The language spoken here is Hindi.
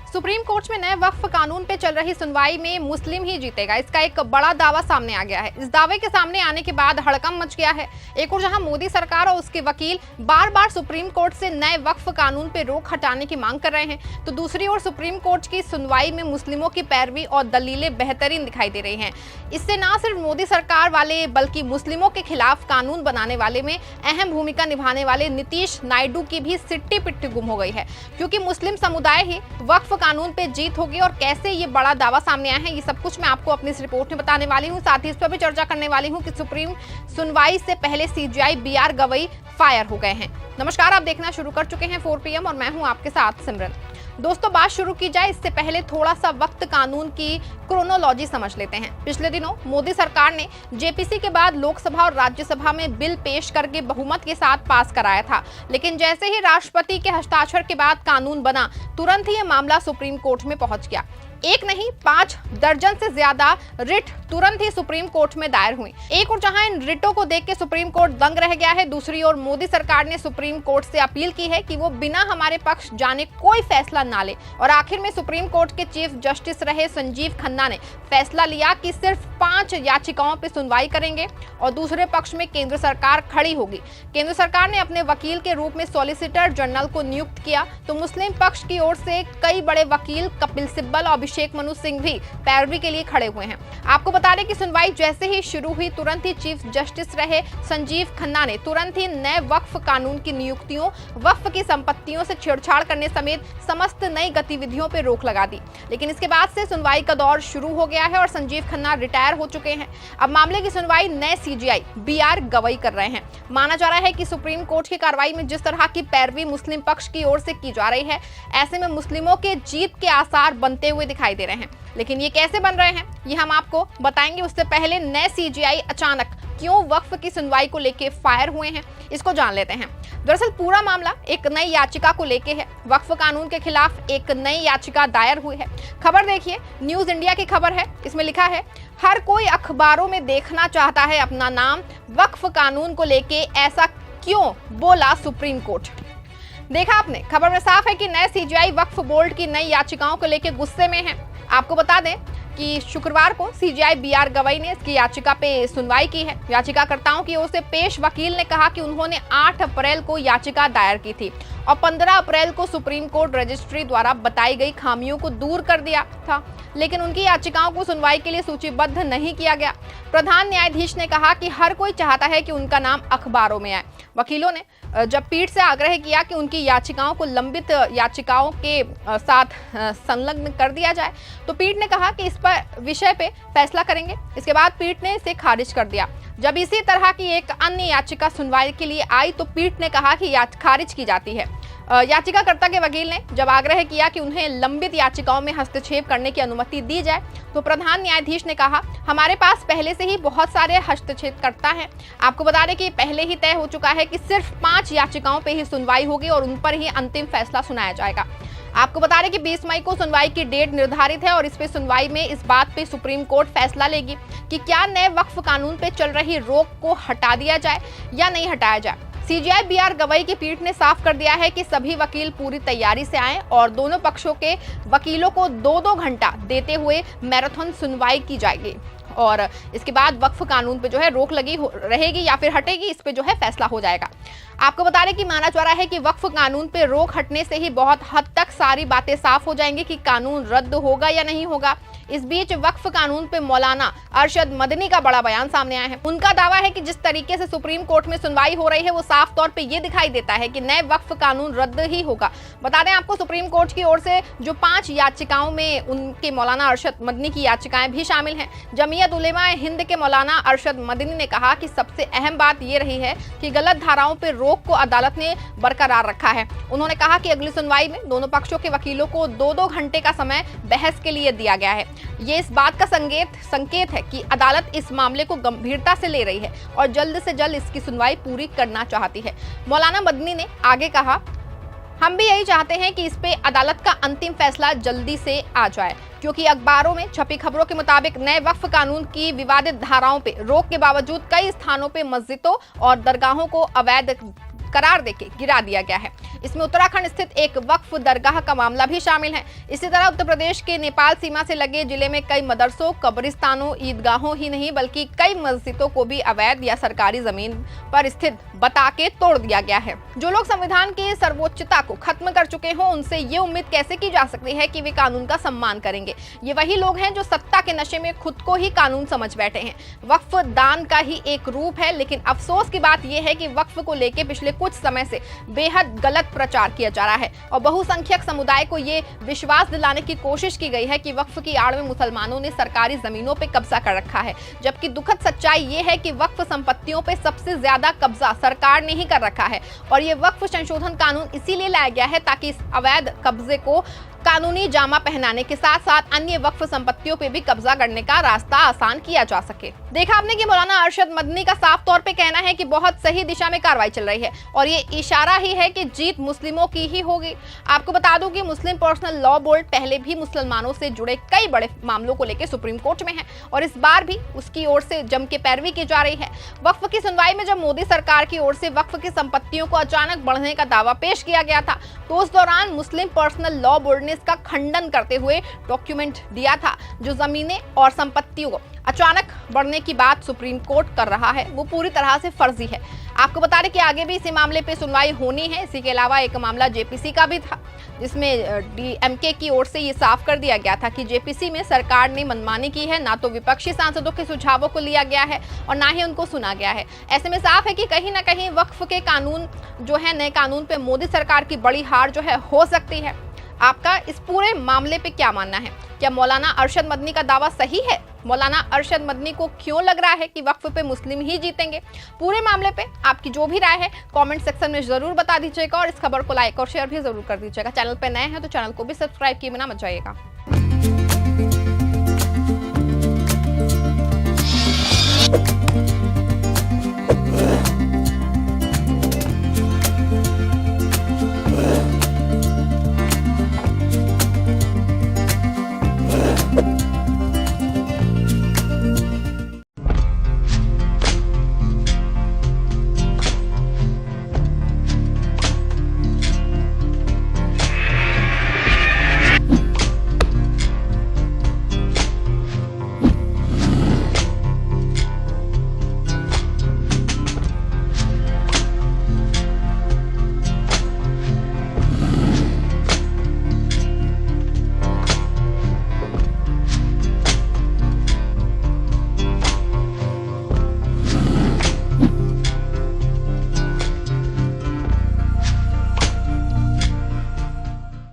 सुप्रीम कोर्ट में नए वक्फ कानून पे चल रही सुनवाई में मुस्लिम ही जीतेगा, इसका एक बड़ा दावा सामने आ गया है। इस दावे के सामने आने के बाद हड़कंप मच गया है। एक और जहां मोदी सरकार और उसके वकील बार बार सुप्रीम कोर्ट से नए वक्फ कानून पे रोक हटाने की मांग कर रहे हैं, तो दूसरी ओर सुप्रीम कोर्ट की सुनवाई में मुस्लिमों की पैरवी और दलीलें बेहतरीन दिखाई दे रही हैं। इससे न सिर्फ मोदी सरकार वाले बल्कि मुस्लिमों के खिलाफ कानून बनाने वाले में अहम भूमिका निभाने वाले नीतीश नायडू की भी सिट्टी पिट्टी गुम हो गई है, क्योंकि मुस्लिम समुदाय ही वक्फ कानून पे जीत होगी। और कैसे ये बड़ा दावा सामने आया है, ये सब कुछ मैं आपको अपनी इस रिपोर्ट में बताने वाली हूँ। साथ ही इस पर भी चर्चा करने वाली हूँ कि सुप्रीम सुनवाई से पहले सीजीआई बीआर गवई फायर हो गए हैं। नमस्कार, आप देखना शुरू कर चुके हैं 4 PM और मैं हूँ आपके साथ सिमरन। दोस्तों, बात शुरू की जाए इससे पहले थोड़ा सा वक्त कानून की क्रोनोलॉजी समझ लेते हैं। पिछले दिनों मोदी सरकार ने जेपीसी के बाद लोकसभा और राज्यसभा में बिल पेश करके बहुमत के साथ पास कराया था, लेकिन जैसे ही राष्ट्रपति के हस्ताक्षर के बाद कानून बना, तुरंत ही यह मामला सुप्रीम कोर्ट में पहुंच गया। एक नहीं 5 दर्जन से ज्यादा रिट तुरंत ही सुप्रीम कोर्ट में दायर हुई। एक और जहां इन रिटों को देख के सुप्रीम कोर्ट दंग रह गया है, दूसरी ओर मोदी सरकार ने सुप्रीम कोर्ट से अपील की है कि वो बिना हमारे पक्ष जाने कोई फैसला ना ले। और आखिर में सुप्रीम कोर्ट के चीफ जस्टिस रहे संजीव खन्ना ने फैसला लिया कि सिर्फ 5 याचिकाओं पर सुनवाई करेंगे और दूसरे पक्ष में केंद्र सरकार खड़ी होगी। केंद्र सरकार ने अपने वकील के रूप में सॉलिसिटर जनरल को नियुक्त किया, तो मुस्लिम पक्ष की ओर से कई बड़े वकील कपिल सिब्बल और अभिषेक मनु सिंह भी पैरवी के लिए खड़े हुए हैं। आपको बता दें कि सुनवाई जैसे ही शुरू हुई, तुरंत ही चीफ जस्टिस रहे संजीव खन्ना ने तुरंत ही नए वक्फ कानून की नियुक्तियों, वक्फ की संपत्तियों से छेड़छाड़ करने समेत समस्त नई गतिविधियों पर रोक लगा दी। लेकिन इसके बाद से सुनवाई का दौर शुरू हो गया है और संजीव खन्ना रिटायर हो चुके हैं। अब मामले की सुनवाई नए सीजीआई बीआर गवई कर रहे हैं। माना जा रहा है कि सुप्रीम कोर्ट की कार्रवाई में जिस तरह की पैरवी मुस्लिम पक्ष की ओर से की जा रही है, ऐसे में मुस्लिमों के जीत के आसार बनते हुए दिखाई दे रहे हैं। लेकिन ये कैसे बन रहे हैं, ये हम आपको बताएंगे। उससे पहले नए सीजीआई अचानक क्यों वक्फ की सुनवाई को लेके फायर हुए हैं, इसको जान लेते हैं। दरअसल पूरा मामला एक नई याचिका को लेके है। वक्फ कानून के खिलाफ एक नई याचिका दायर हुई है। खबर देखिए, न्यूज इंडिया की खबर है। इसमें लिखा है, हर कोई अखबारों में देखना चाहता है अपना नाम, वक्फ कानून को लेके ऐसा क्यों बोला सुप्रीम कोर्ट। देखा आपने, खबर में साफ है कि नए सीजीआई वक्फ बोर्ड की नई याचिकाओं को लेकर गुस्से में है। आपको बता दें कि शुक्रवार को सीजीआई बीआर गवई ने इसकी याचिका पे सुनवाई की है। याचिकाकर्ताओं की ओर से पेश वकील ने कहा कि उन्होंने 8 अप्रैल को याचिका दायर की थी और 15 अप्रैल को सुप्रीम कोर्ट रजिस्ट्री द्वारा बताई गई खामियों को दूर कर दिया था, लेकिन उनकी याचिकाओं को सुनवाई के लिए सूचीबद्ध नहीं किया गया। प्रधान न्यायाधीश ने कहा कि हर कोई चाहता है कि उनका नाम अखबारों में आए। वकीलों ने जब पीठ से आग्रह किया कि उनकी याचिकाओं को लंबित याचिकाओं के साथ संलग्न कर दिया जाए, तो पीठ ने कहा कि इस पर विषय पे फैसला करेंगे। इसके बाद पीठ ने इसे खारिज कर दिया। जब इसी तरह की एक अन्य याचिका सुनवाई के लिए आई, तो पीठ ने कहा कि खारिज की जाती है। याचिकाकर्ता के वकील ने जब आग्रह किया कि उन्हें लंबित याचिकाओं में हस्तक्षेप करने की अनुमति दी जाए, तो प्रधान न्यायाधीश ने कहा, हमारे पास पहले से ही बहुत सारे हस्तक्षेपकर्ता हैं। आपको बता दें कि पहले ही तय हो चुका है कि सिर्फ 5 याचिकाओं पर ही सुनवाई होगी और उन पर ही अंतिम फैसला सुनाया जाएगा। आपको बता दें कि 20 मई को सुनवाई की डेट निर्धारित है और इस पे सुनवाई में इस बात पे सुप्रीम कोर्ट फैसला लेगी कि क्या नए वक्फ कानून पे चल रही रोक को हटा दिया जाए या नहीं हटाया जाए। सीजीआई बीआर गवई की पीठ ने साफ कर दिया है कि सभी वकील पूरी तैयारी से आएं और दोनों पक्षों के वकीलों को 2-2 घंटा देते हुए मैराथन सुनवाई की जाएगी और इसके बाद वक्फ कानून पे जो है रोक लगी रहेगी या फिर हटेगी, इस पे जो है फैसला हो जाएगा। आपको बता दें कि माना जा रहा है कि वक्फ कानून पे रोक हटने से ही बहुत हद तक सारी बातें साफ हो जाएंगी कि कानून रद्द होगा या नहीं होगा। इस बीच वक्फ कानून पे मौलाना अरशद मदनी का बड़ा बयान सामने आया है। उनका दावा है कि जिस तरीके से सुप्रीम कोर्ट में सुनवाई हो रही है, वो साफ तौर पे ये दिखाई देता है कि नए वक्फ कानून रद्द ही होगा। बता दें आपको, सुप्रीम कोर्ट की ओर से जो 5 याचिकाओं में उनके मौलाना अरशद मदनी की याचिकाएं भी शामिल हैं। जमीयत उलेमा हिंद के मौलाना अरशद मदनी ने कहा कि सबसे अहम बात ये रही है कि गलत धाराओं पर रोक को अदालत ने बरकरार रखा है। उन्होंने कहा कि अगली सुनवाई में दोनों पक्षों के वकीलों को 2-2 घंटे का समय बहस के लिए दिया गया है। ये इस बात का संकेत है कि अदालत इस मामले को गंभीरता से ले रही है और जल्द से जल्द इसकी सुनवाई पूरी करना चाहती है। मौलाना मदनी ने आगे कहा, हम भी यही चाहते हैं कि इस पे अदालत का अंतिम फैसला जल्दी से आ जाए, क्योंकि अखबारों में छपी खबरों के मुताबिक नए वक्फ कानून की विवादित धाराओं पे रोक के बावजूद कई स्थानों पे मस्जिदों और दरगाहों को अवैध करार देके गिरा दिया गया है। इसमें उत्तराखंड स्थित एक वक्फ दरगाह का मामला भी शामिल है। इसी तरह उत्तर प्रदेश के नेपाल सीमा से लगे जिले में कई मदरसों, कब्रिस्तानों, ईदगाहों ही नहीं बल्कि कई मस्जिदों को भी अवैध या सरकारी जमीन पर स्थित बता के तोड़ दिया गया है। जो लोग संविधान की सर्वोच्चता को खत्म कर चुके हों, उनसे ये उम्मीद कैसे की जा सकती है कि वे कानून का सम्मान करेंगे। ये वही लोग हैं जो सत्ता के नशे में खुद को ही कानून समझ बैठे हैं। वक्फ दान का ही एक रूप है, लेकिन अफसोस की बात यह है कि वक्फ को लेकर पिछले कुछ समय से बेहद गलत प्रचार किया जा रहा है और बहुसंख्यक समुदाय को ये विश्वास दिलाने की कोशिश की गई है कि वक्फ की आड़ में मुसलमानों ने सरकारी जमीनों पर कब्जा कर रखा है, जबकि दुखद सच्चाई ये है कि वक्फ संपत्तियों पर सबसे ज्यादा कब्जा सरकार ने ही कर रखा है। और ये वक्फ संशोधन कानून इसीलिए लाया गया है ताकि इस अवैध कब्जे को कानूनी जामा पहनाने के साथ साथ अन्य वक्फ संपत्तियों पे भी कब्जा करने का रास्ता आसान किया जा सके। देखा आपने कि मौलाना अरशद मदनी का साफ तौर पे कहना है कि बहुत सही दिशा में कार्रवाई चल रही है और ये इशारा ही है कि जीत मुस्लिमों की ही होगी। आपको बता दूं कि मुस्लिम पर्सनल लॉ बोर्ड पहले भी मुसलमानों से जुड़े कई बड़े मामलों को लेकर सुप्रीम कोर्ट में है और इस बार भी उसकी ओर से जम के पैरवी की जा रही है। वक्फ की सुनवाई में जब मोदी सरकार की ओर से वक्फ की संपत्तियों को अचानक बढ़ने का दावा पेश किया गया था, तो उस दौरान मुस्लिम पर्सनल लॉ बोर्ड ने इसका खंडन करते हुए डॉक्यूमेंट दिया था। जो जमीनें और संपत्तियों को अचानक बढ़ने की बात सुप्रीम कोर्ट कर रहा है वो पूरी तरह से फर्जी है। आपको बता दें कि आगे भी इसी मामले पे सुनवाई होनी है। इसी के अलावा एक मामला जेपीसी का भी था जिसमें डीएमके की ओर से ये साफ कर दिया गया था कि जेपीसी में सरकार ने मनमानी की है, ना तो विपक्षी सांसदों के सुझावों को लिया गया है और ना ही उनको सुना गया है। ऐसे में साफ है कि कहीं ना कहीं वक्फ के कानून जो है, नए कानून पे मोदी सरकार की बड़ी हार जो है हो सकती है। आपका इस पूरे मामले पे क्या मानना है? क्या मौलाना अरशद मदनी का दावा सही है? मौलाना अरशद मदनी को क्यों लग रहा है कि वक्फ पे मुस्लिम ही जीतेंगे? पूरे मामले पे आपकी जो भी राय है कमेंट सेक्शन में जरूर बता दीजिएगा और इस खबर को लाइक और शेयर भी जरूर कर दीजिएगा। चैनल पे नए हैं तो चैनल को भी सब्सक्राइब किए बिना मत जाइएगा।